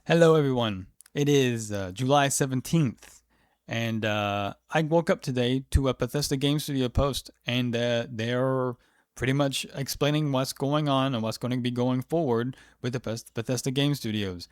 Hello, everyone. It is July 17th, and I woke up today to a Bethesda Game Studio post, and they're pretty much explaining what's going on and what's going to be going forward with the Bethesda Game Studios.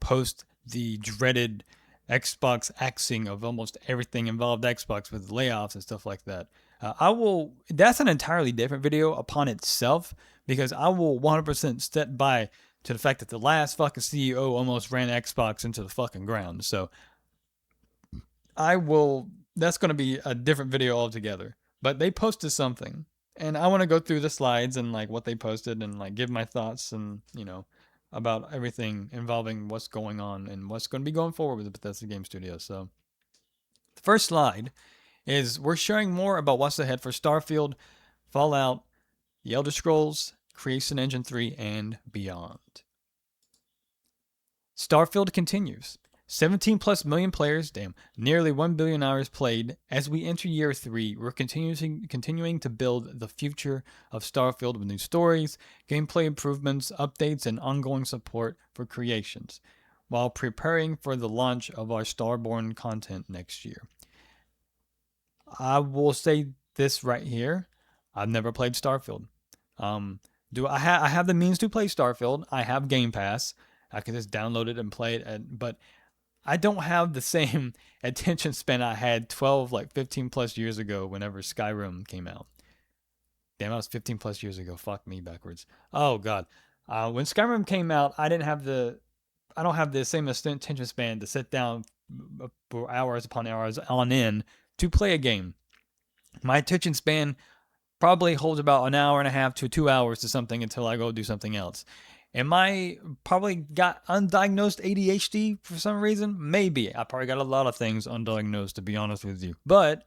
Post the dreaded Xbox axing of almost everything involved Xbox with layoffs and stuff like that. That's an entirely different video upon itself because I will 100% step by to the fact that the last fucking CEO almost ran Xbox into the fucking ground. So I will. That's going to be a different video altogether. But they posted something, and I want to go through the slides and like what they posted and like give my thoughts and about everything involving what's going on and what's going to be going forward with the Bethesda Game Studio. So the first slide is we're sharing more about what's ahead for Starfield, Fallout, The Elder Scrolls, Creation Engine 3, and beyond. Starfield continues. 17 plus million players, damn, nearly 1 billion hours played. As we enter year 3, we're continuing to build the future of Starfield with new stories, gameplay improvements, updates, and ongoing support for creations, while preparing for the launch of our Starborn content next year. I will say this right here. I've never played Starfield. Do I have the means to play Starfield? I have Game Pass. I can just download it and play it. But I don't have the same attention span I had 12, like 15 plus years ago whenever Skyrim came out. Damn, that was 15 plus years ago. Fuck me backwards. Oh god. When Skyrim came out, I don't have the same attention span to sit down for hours upon hours on end to play a game. My attention span probably holds about an hour and a half to 2 hours to something until I go do something else. Am I probably got undiagnosed ADHD for some reason? Maybe. I probably got a lot of things undiagnosed, to be honest with you. But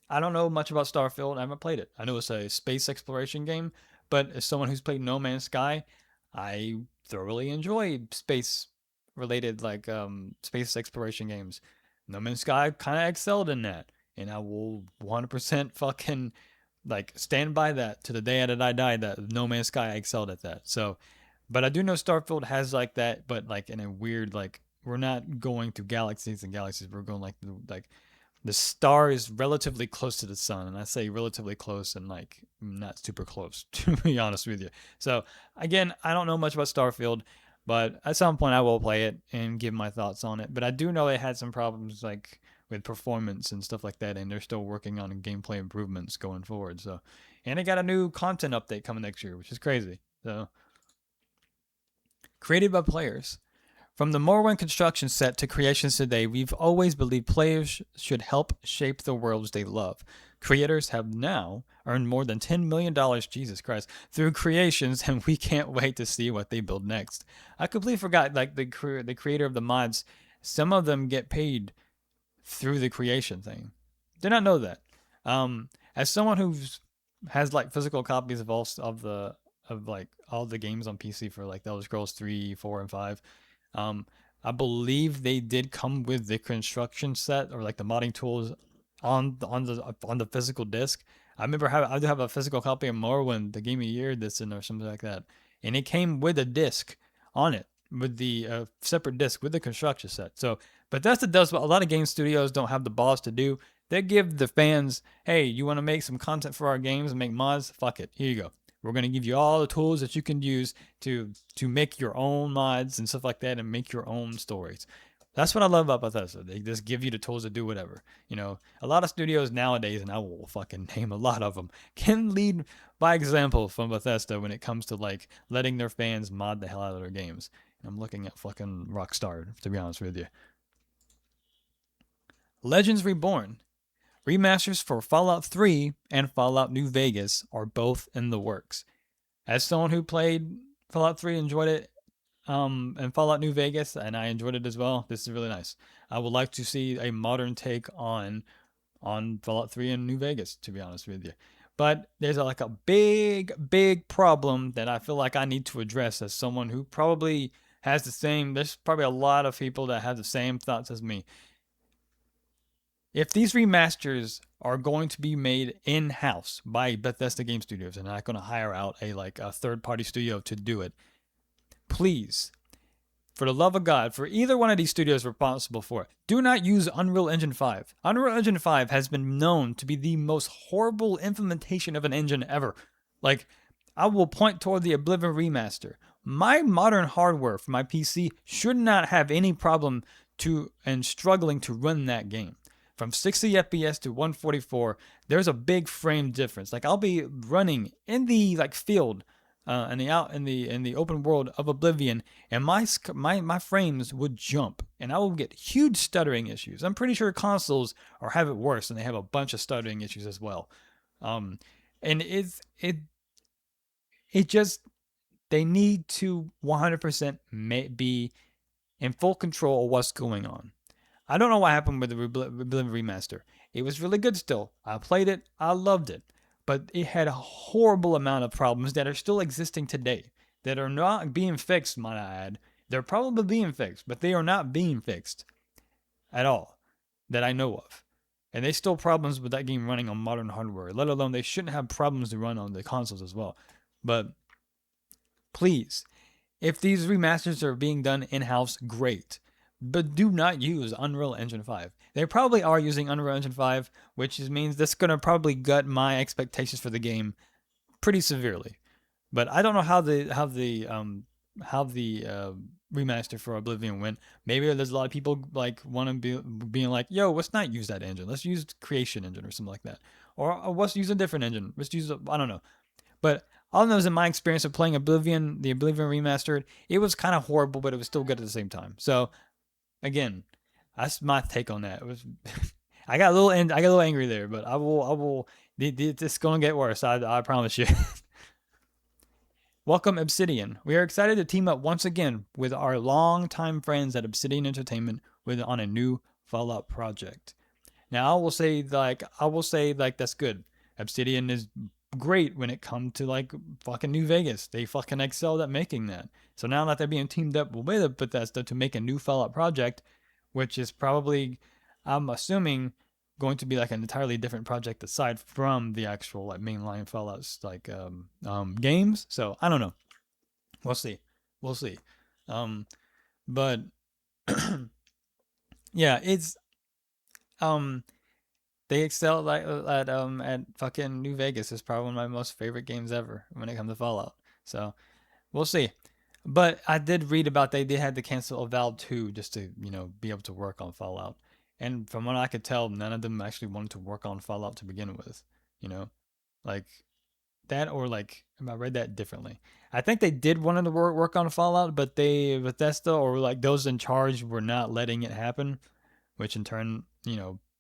I don't know much about Starfield. I haven't played it. I know it's a space exploration game, but as someone who's played No Man's Sky, I thoroughly enjoy space related, like space exploration games. No Man's Sky kind of excelled in that. And I will 100% fucking like stand by that to the day that I die that No Man's Sky excelled at that. So, but I do know Starfield has like that, but like in a weird like we're not going to galaxies and galaxies. We're going like the star is relatively close to the sun, and I say relatively close and like not super close to be honest with you. So again, I don't know much about Starfield, but at some point I will play it and give my thoughts on it. But I do know it had some problems like with performance and stuff like that, and they're still working on gameplay improvements going forward. So, and they got a new content update coming next year, which is crazy. So, created by players. From the Morrowind construction set to creations today, we've always believed players should help shape the worlds they love. Creators have now earned more than $10 million, Jesus Christ, through creations, and we can't wait to see what they build next. I completely forgot, like, the creator of the mods, some of them get paid through the creation thing. Did not know that. As someone who has like physical copies of all the games on PC for like Elder Scrolls 3, 4, and 5, um, I believe they did come with the construction set or like the modding tools on the physical disc. I do have a physical copy of Morrowind, the Game of the Year edition or something like that, and it came with a disc on it with the separate disc with the construction set. So Bethesda does what a lot of game studios don't have the balls to do. They give the fans, hey, you want to make some content for our games and make mods? Fuck it, here you go. We're gonna give you all the tools that you can use to make your own mods and stuff like that and make your own stories. That's what I love about Bethesda. They just give you the tools to do whatever. A lot of studios nowadays, and I will fucking name a lot of them, can lead by example from Bethesda when it comes to like letting their fans mod the hell out of their games. I'm looking at fucking Rockstar, to be honest with you. Legends Reborn. Remasters for Fallout 3 and Fallout New Vegas are both in the works. As someone who played Fallout 3, enjoyed it, and Fallout New Vegas, and I enjoyed it as well. This is really nice. I would like to see a modern take on Fallout 3 and New Vegas, to be honest with you. But there's like a big problem that I feel like I need to address as someone who probably has the same. There's probably a lot of people that have the same thoughts as me. If these remasters are going to be made in house by Bethesda Game Studios and not going to hire out a third party studio to do it, please for the love of God, for either one of these studios responsible for it, do not use Unreal Engine 5. Unreal Engine 5 has been known to be the most horrible implementation of an engine ever. Like, I will point toward the Oblivion remaster. My modern hardware for my PC should not have any problem to and struggling to run that game. From 60 FPS to 144, there's a big frame difference. Like I'll be running in the like field in the out in the open world of Oblivion, and my frames would jump, and I will get huge stuttering issues. I'm pretty sure consoles are have it worse, and they have a bunch of stuttering issues as well. Um, and it just they need to 100% be in full control of what's going on. I don't know what happened with the Oblivion remaster. It was really good still. I played it. I loved it. But it had a horrible amount of problems that are still existing today that are not being fixed, might I add. They're probably being fixed, but they are not being fixed at all that I know of. And there's still problems with that game running on modern hardware, let alone they shouldn't have problems to run on the consoles as well. But please, if these remasters are being done in-house, great. But do not use Unreal Engine 5. They probably are using Unreal Engine 5, which means that's going to probably gut my expectations for the game pretty severely. But I don't know how the remaster for Oblivion went. Maybe there's a lot of people like want to be being like, "Yo, let's not use that engine. Let's use Creation Engine or something like that, or let's use a different engine. Let's use I don't know." But all I know is in my experience of playing Oblivion, the Oblivion remastered, it was kind of horrible, but it was still good at the same time. So again, that's my take on that. It was I got a little angry there, but I will. It's gonna get worse. I promise you. Welcome Obsidian. We are excited to team up once again with our longtime friends at Obsidian Entertainment on a new Fallout project. Now I will say like that's good. Obsidian is great when it comes to like fucking New Vegas. They fucking excelled at making that. So now that they're being teamed up with Bethesda to make a new Fallout project, which is probably, I'm assuming, going to be like an entirely different project aside from the actual like mainline Fallout's like games. So I don't know. We'll see. We'll see. Um, but yeah, it's um they excel like at fucking New Vegas. Is probably one of my most favorite games ever when it comes to Fallout. So we'll see. But I did read about they had to cancel Avowed 2 just to be able to work on Fallout. And from what I could tell, none of them actually wanted to work on Fallout to begin with. You know, like that or like I read that differently. I think they did want to work on Fallout, but they Bethesda or like those in charge were not letting it happen, which in turn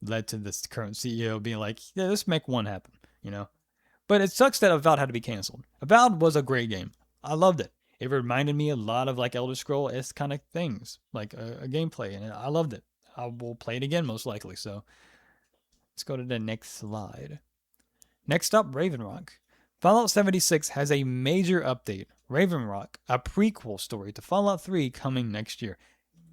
led to this current CEO being like, yeah, let's make one happen. You know, but it sucks that Avowed had to be canceled. Avowed was a great game. I loved it. It reminded me a lot of like Elder Scroll-esque kind of things, like a gameplay, and I loved it. I will play it again most likely. So let's go to the next slide. Next up, Raven Rock. Fallout 76 has a major update. Raven Rock, a prequel story to Fallout 3 coming next year.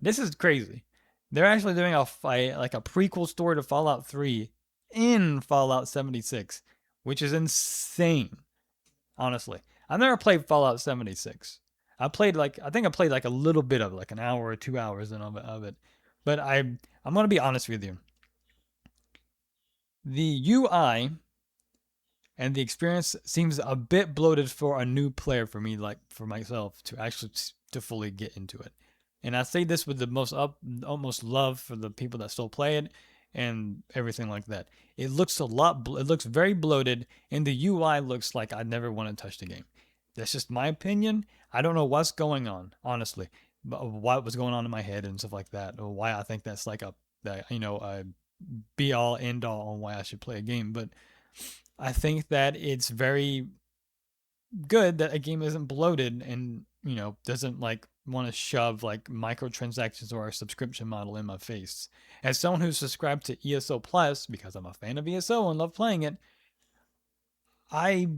This is crazy. They're actually doing a prequel story to Fallout 3 in Fallout 76, which is insane. Honestly, I've never played Fallout 76. I think I played like a little bit of it, like an hour or 2 hours of it. But I'm gonna be honest with you. The UI and the experience seems a bit bloated for a new player for me, like for myself, to actually to fully get into it. And I say this with the almost love for the people that still play it and everything like that. It looks it looks very bloated, and the UI looks like I never want to touch the game. That's just my opinion. I don't know what's going on, honestly, but what was going on in my head and stuff like that, or why I think that's like a be all end all on why I should play a game. But I think that it's very good that a game isn't bloated and doesn't like want to shove like microtransactions or a subscription model in my face. As someone who's subscribed to ESO Plus because I'm a fan of ESO and love playing it, I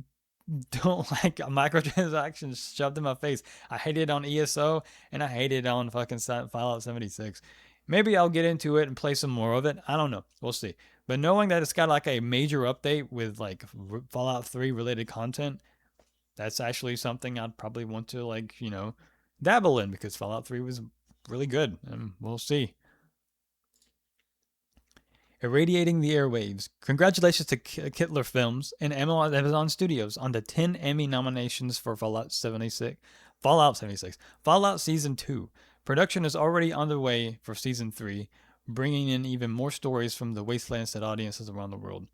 don't like microtransactions shoved in my face. I hate it on ESO and I hate it on fucking Fallout 76. Maybe I'll get into it and play some more of it. I don't know. We'll see. But knowing that it's got like a major update with like Fallout 3 related content, that's actually something I'd probably want to like, dabble in because Fallout 3 was really good, and we'll see. Irradiating the airwaves. Congratulations to Kittler Films and Amazon Studios on the 10 Emmy nominations for Fallout 76. Fallout 76. Fallout Season 2. Production is already underway for Season 3, bringing in even more stories from the wastelands to audiences around the world.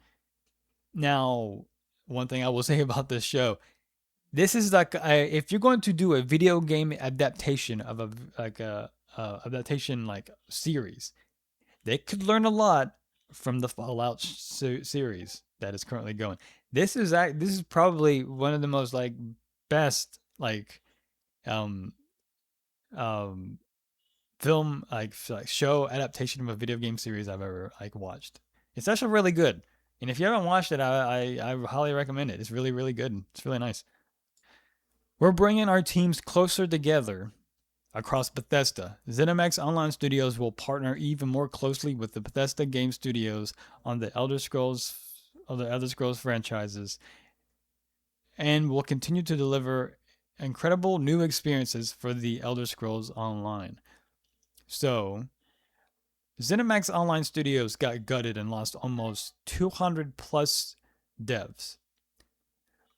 Now, one thing I will say about this show, this is like if you're going to do a video game adaptation of a like a adaptation like series, they could learn a lot from the Fallout series that is currently going. This is probably one of the most like best um um film like show adaptation of a video game series I've ever like watched. It's actually really good. And if you haven't watched it, I highly recommend it. It's really really good. It's really nice. We're bringing our teams closer together across Bethesda. ZeniMax Online Studios will partner even more closely with the Bethesda Game Studios on the Elder Scrolls franchises, and will continue to deliver incredible new experiences for the Elder Scrolls Online. So, ZeniMax Online Studios got gutted and lost almost 200 plus devs,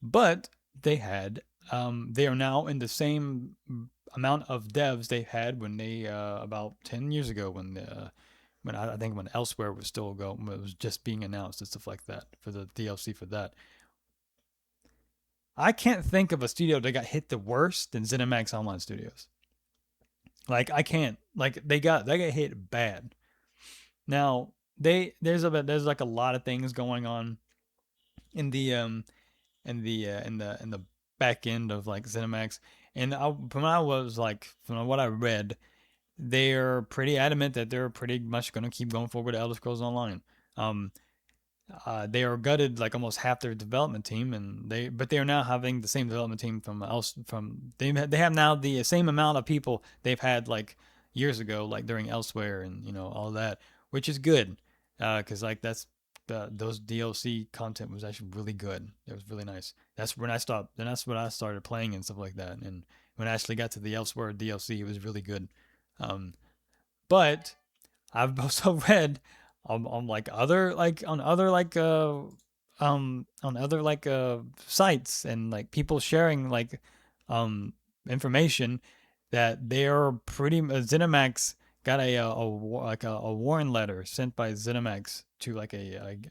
but they are now in the same amount of devs they had when they about 10 years ago when I think when Elsewhere was still going, it was just being announced and stuff like that for the DLC for that. I can't think of a studio that got hit the worst than ZeniMax Online Studios. Like I can't. Like they got hit bad. Now there's like a lot of things going on in the in the back end of like ZeniMax, and from what I read, they're pretty adamant that they're pretty much going to keep going forward with Elder Scrolls Online. Um, they are gutted like almost half their development team, and they are now having the same development team from they have now the same amount of people they've had like years ago, like during Elsewhere and all that, which is good, because like those DLC content was actually really good. It was really nice. That's when I stopped. Then that's when I started playing and stuff like that. And when I actually got to the Elsewhere DLC, it was really good. Um, but I've also read on like other like on other like sites and like people sharing like um information that they're pretty ZeniMax got a warning letter sent by ZeniMax to like to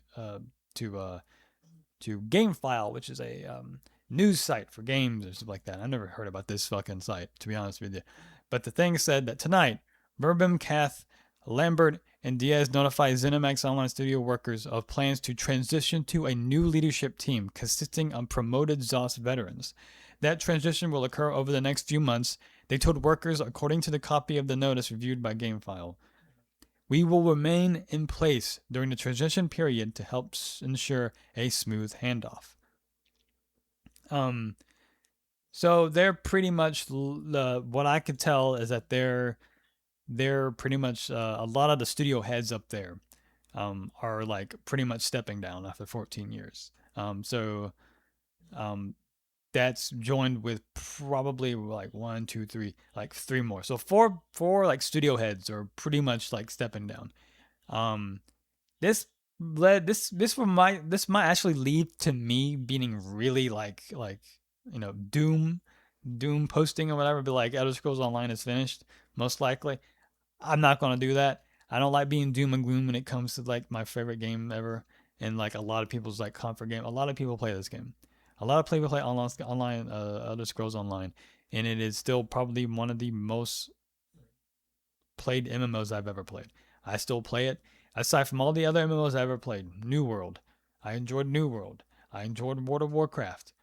GameFile, which is a news site for games or stuff like that. I never heard about this fucking site, to be honest with you. But the thing said that tonight, Burbim, Kath, Lambert, and Diaz notified ZeniMax Online Studio workers of plans to transition to a new leadership team consisting of promoted ZOS veterans. That transition will occur over the next few months, they told workers, according to the copy of the notice reviewed by GameFile. We will remain in place during the transition period to help ensure a smooth handoff. Um, so they're pretty much what I could tell is that they're pretty much a lot of the studio heads up there are like pretty much stepping down after 14 years. So um, that's joined with probably like one, two, three, like three more. So four like studio heads are pretty much like stepping down. Um, this this might actually lead to me being really like doom posting or whatever. Be like Elder Scrolls Online is finished, most likely. I'm not gonna do that. I don't like being doom and gloom when it comes to like my favorite game ever, and like a lot of people's like comfort game. A lot of people play this game. A lot of people play online Elder Scrolls Online, and it is still probably one of the most played MMOs I've ever played. I still play it. Aside from all the other MMOs I've ever played, New World. I enjoyed New World. I enjoyed World of Warcraft.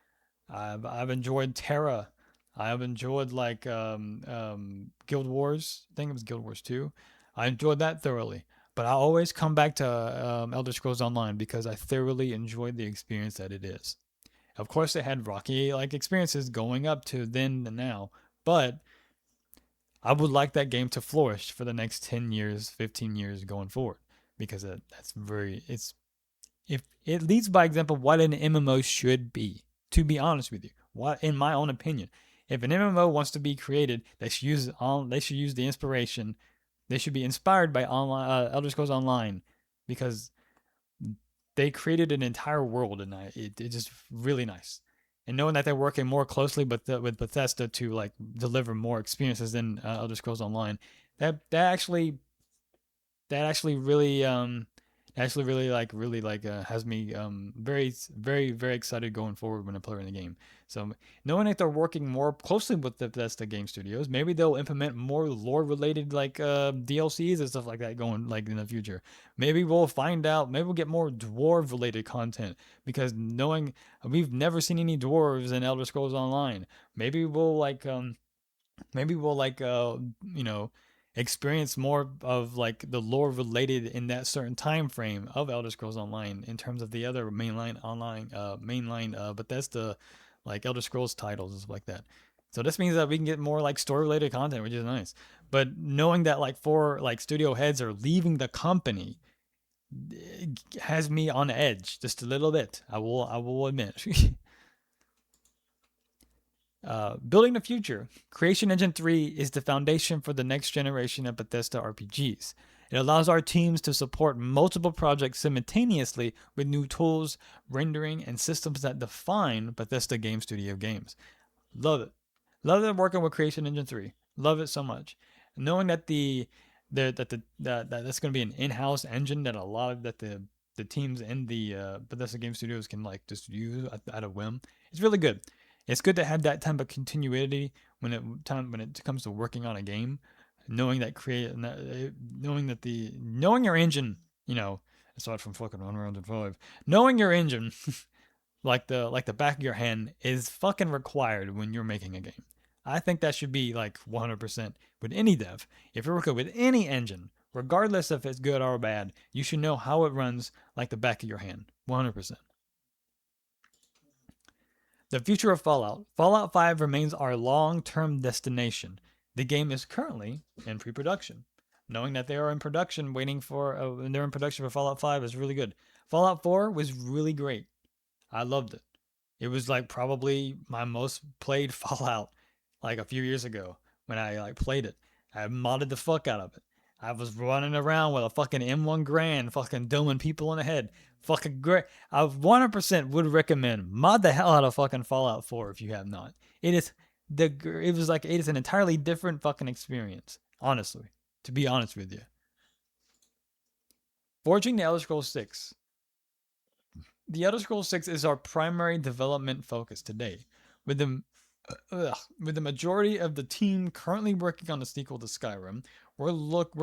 I've enjoyed Terra. I've enjoyed like Guild Wars. I think it was Guild Wars 2. I enjoyed that thoroughly. But I always come back to Elder Scrolls Online because I thoroughly enjoyed the experience that it is. Of course, it had rocky like experiences going up to then and now, but I would like that game to flourish for the next 10 years, 15 years going forward because that's very it's if it leads by example what an MMO should be. To be honest with you, what in my own opinion, If an MMO wants to be created, they should use the inspiration. They should be inspired by online Elder Scrolls Online, because they created an entire world, and it's just really nice. And knowing that they're working more closely with Bethesda to like deliver more experiences than Elder Scrolls Online, that actually really really like has me very excited going forward when I play in the game. So knowing that they're working more closely with the Bethesda Game Studios, maybe they'll implement more lore related like DLCs and stuff like that going like in the future. Maybe we'll find out. Maybe we'll get more dwarf related content, because knowing we've never seen any dwarves in Elder Scrolls Online. Maybe we'll like you know, experience more of like the lore related in that certain time frame of Elder Scrolls Online in terms of the other mainline Bethesda like Elder Scrolls titles and stuff like that. So this means that we can get more like story related content, which is nice. But knowing that like four like studio heads are leaving the company has me on edge just a little bit. I will admit. Building the future. Creation Engine 3 is the foundation for the next generation of Bethesda RPGs. It allows our teams to support multiple projects simultaneously with new tools, rendering, and systems that define Bethesda Game Studio games. Love it. Love it working with Creation Engine 3. Love it so much. Knowing that that's going to be an in-house engine that a lot of the teams in the Bethesda Game Studios can like just use at a whim. It's really good. It's good to have that type of continuity when it comes to working on a game, knowing that knowing your engine, aside from fucking Unreal 5, knowing your engine like the back of your hand is fucking required when you're making a game. I think that should be like 100% with any dev. If you're working with any engine, regardless if it's good or bad, you should know how it runs like the back of your hand. 100%. The future of Fallout. Fallout 5 remains our long term destination. The game is currently in pre production. Knowing that they are in production, they're in production for Fallout 5 is really good. Fallout 4 was really great. I loved it. It was like probably my most played Fallout like a few years ago when I like played it. I modded the fuck out of it. I was running around with a fucking M1 Grand, fucking doming people in the head. Fucking great. I 100% would recommend mod the hell out of fucking Fallout 4 if you have not. It is it is an entirely different fucking experience, honestly. To be honest with you. Forging the Elder Scrolls 6. The Elder Scrolls 6 is our primary development focus today, with the majority of the team currently working on the sequel to Skyrim. We're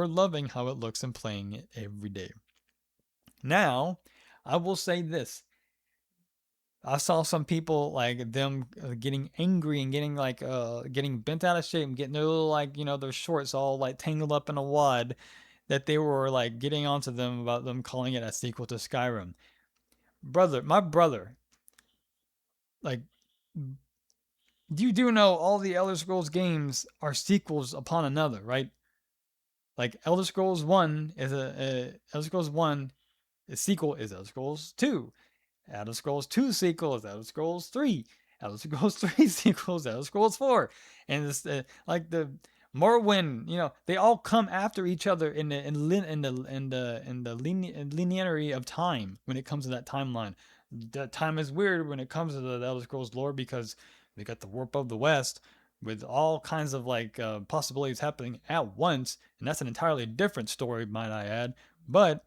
loving how it looks and playing it every day. Now, I will say this. I saw some people like them getting angry and getting bent out of shape and getting their little their shorts all like tangled up in a wad, that they were like getting onto them about them calling it a sequel to Skyrim. My brother, like, you do know all the Elder Scrolls games are sequels upon another, right? Like Elder Scrolls 1 is Elder Scrolls 1, the sequel is Elder Scrolls 2. Elder Scrolls 2 sequel is Elder Scrolls 3. Elder Scrolls 3 sequels Elder Scrolls 4. And it's like the Morrowind, they all come after each other in the linearity of time when it comes to that timeline. That time is weird when it comes to the Elder Scrolls lore, because they got the Warp of the West with all kinds of possibilities happening at once, and that's an entirely different story, might I add. But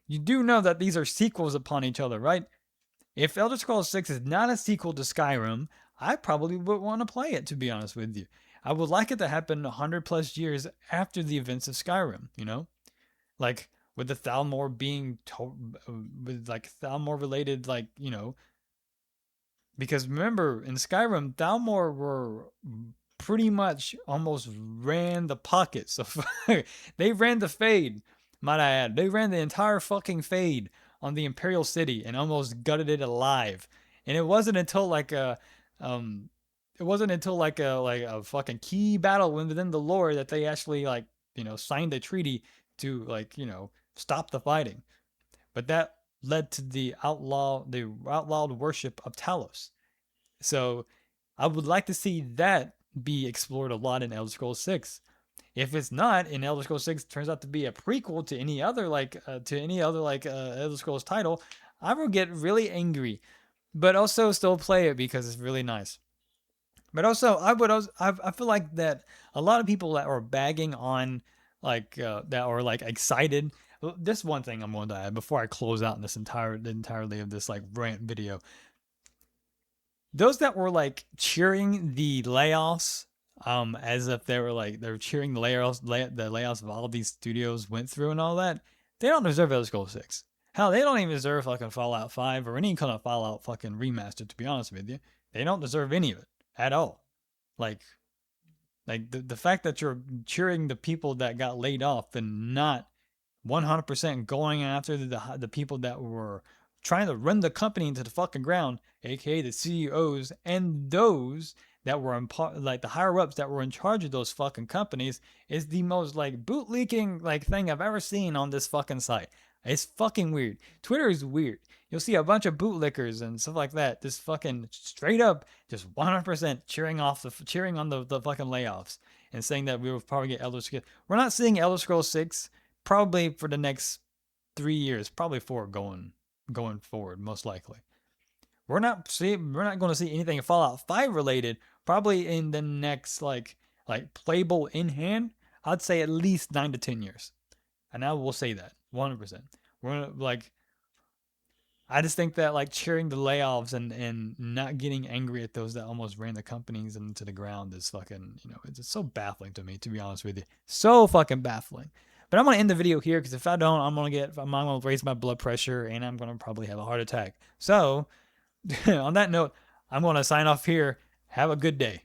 you do know that these are sequels upon each other, right? If Elder Scrolls 6 is not a sequel to Skyrim, I probably would want to play it, to be honest with you. I would like it to happen 100 plus years after the events of Skyrim, Like with the Thalmor being with like Thalmor related, because remember in Skyrim, Thalmor were pretty much almost ran the pocket. So they ran the fade, might I add. They ran the entire fucking fade on the Imperial City and almost gutted it alive. And it wasn't until um a fucking key battle within the lore that they actually signed a treaty to stop the fighting. But that led to the outlawed worship of Talos. So I would like to see that be explored a lot in Elder Scrolls 6. If it's not, and Elder Scrolls 6 turns out to be a prequel to any other Elder Scrolls title, I will get really angry, but also still play it because it's really nice. But also, I feel like that a lot of people that are bagging on that are like excited. This one thing I'm going to add before I close out this entirely of this like rant video. Those that were like cheering the layoffs, as if they were cheering the layoffs of all these studios went through and all that. They don't deserve Elder Scrolls 6. Hell, they don't even deserve fucking Fallout 5 or any kind of Fallout fucking remaster. To be honest with you, they don't deserve any of it at all. Like, the fact that you're cheering the people that got laid off and not 100% going after the people that were trying to run the company into the fucking ground, aka the CEOs and those that were like the higher ups that were in charge of those fucking companies, is the most like bootleaking like thing I've ever seen on this fucking site. It's fucking weird. Twitter is weird. You'll see a bunch of bootlickers and stuff like that. Just fucking straight up, just 100% cheering on the fucking layoffs and saying that we will probably get Elder Scrolls. We're not seeing Elder Scrolls 6 probably for the next 3 years, probably 4 going forward, most likely. We're not going to see anything Fallout 5 related probably in the next like playable in hand. I'd say at least 9 to 10 years, and I will say that 100%. We're gonna like. I just think that like cheering the layoffs and not getting angry at those that almost ran the companies into the ground is fucking, it's just so baffling to me, to be honest with you. So fucking baffling. But I'm gonna end the video here because if I don't, I'm gonna raise my blood pressure and I'm gonna probably have a heart attack. So on that note, I'm gonna sign off here. Have a good day.